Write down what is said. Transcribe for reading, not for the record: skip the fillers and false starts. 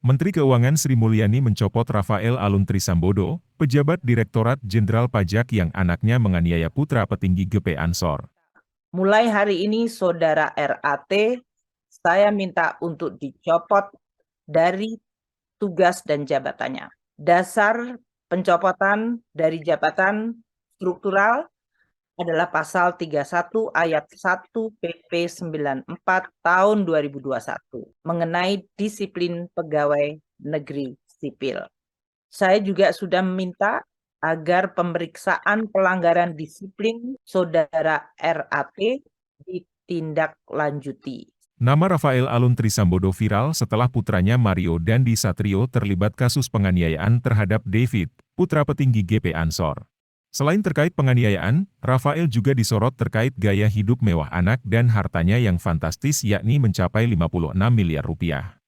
Menteri Keuangan Sri Mulyani mencopot Rafael Alun Trisambodo, pejabat Direktorat Jenderal Pajak yang anaknya menganiaya putra petinggi GP Ansor. Mulai hari ini, Saudara RAT, saya minta untuk dicopot dari tugas dan jabatannya. Dasar pencopotan dari jabatan struktural adalah pasal 31 ayat 1 PP 94 tahun 2021 mengenai disiplin pegawai negeri sipil. Saya juga sudah meminta agar pemeriksaan pelanggaran disiplin Saudara RAT ditindaklanjuti. Nama Rafael Alun Trisambodo viral setelah putranya Mario Dandi Satrio terlibat kasus penganiayaan terhadap David, putra petinggi GP Ansor. Selain terkait penganiayaan, Rafael juga disorot terkait gaya hidup mewah anak dan hartanya yang fantastis yakni mencapai 56 miliar rupiah.